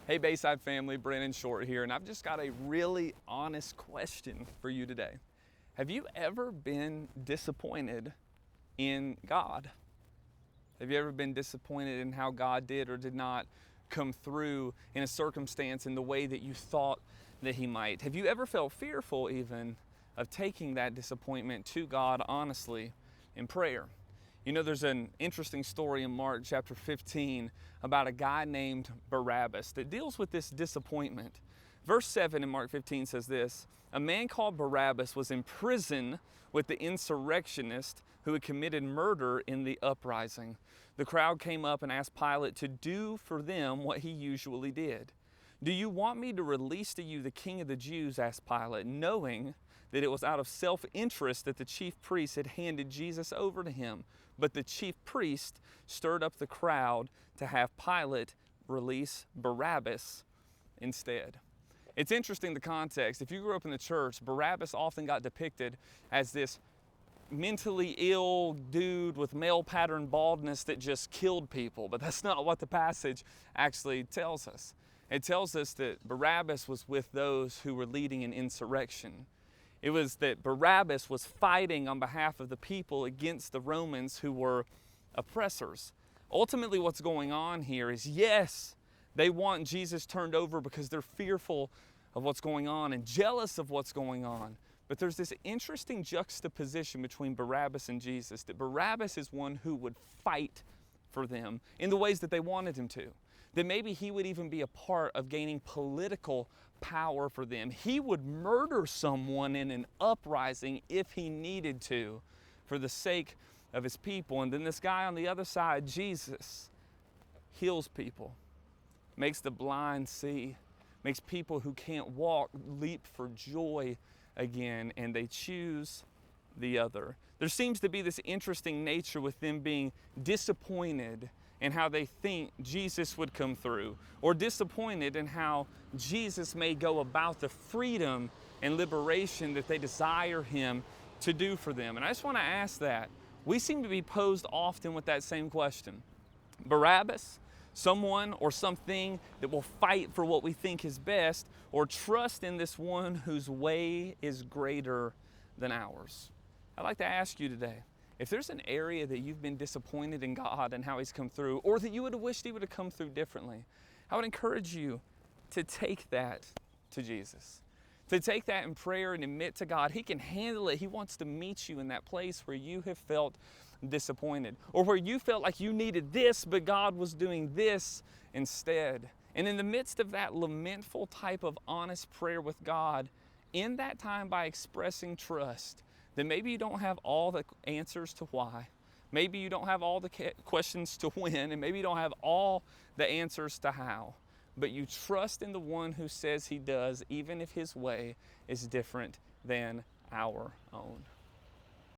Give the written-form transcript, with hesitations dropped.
Hey Bayside family, Brannon Shortt here, and I've just got a really honest question for you today. Have you ever been disappointed in God? Have you ever been disappointed in how God did or did not come through in a circumstance in the way that you thought that He might? Have you ever felt fearful even of taking that disappointment to God honestly in prayer? You know, there's an interesting story in Mark chapter 15 about a guy named Barabbas that deals with this disappointment. Verse 7 in Mark 15 says this: a man called Barabbas was in prison with the insurrectionists who had committed murder in the uprising. The crowd came up and asked Pilate to do for them what he usually did. "Do you want me to release to you the king of the Jews?" asked Pilate, knowing that it was out of self-interest that the chief priests had handed Jesus over to him. But the chief priest stirred up the crowd to have Pilate release Barabbas instead. It's interesting, the context. If you grew up in the church, Barabbas often got depicted as this mentally ill dude with male pattern baldness that just killed people. But that's not what the passage actually tells us. It tells us that Barabbas was with those who were leading an insurrection. It was that Barabbas was fighting on behalf of the people against the Romans who were oppressors. Ultimately, what's going on here is, yes, they want Jesus turned over because they're fearful of what's going on and jealous of what's going on. But there's this interesting juxtaposition between Barabbas and Jesus, that Barabbas is one who would fight for them in the ways that they wanted him to. That maybe he would even be a part of gaining political power for them. He would murder someone in an uprising if he needed to for the sake of his people. And then this guy on the other side, Jesus, heals people, makes the blind see, makes people who can't walk leap for joy again, and they choose the other. There seems to be this interesting nature with them being disappointed in how they think Jesus would come through, or disappointed in how Jesus may go about the freedom and liberation that they desire him to do for them. And I just want to ask that. We seem to be posed often with that same question. Barabbas, someone or something that will fight for what we think is best, or trust in this one whose way is greater than ours? I'd like to ask you today, if there's an area that you've been disappointed in God and how he's come through, or that you would have wished he would have come through differently, I would encourage you to take that to Jesus. To take that in prayer and admit to God, he can handle it. He wants to meet you in that place where you have felt disappointed, or where you felt like you needed this, but God was doing this instead. And in the midst of that lamentful type of honest prayer with God, in that time, by expressing trust, then maybe you don't have all the answers to why. Maybe you don't have all the questions to when, and maybe you don't have all the answers to how. But you trust in the one who says he does, even if his way is different than our own.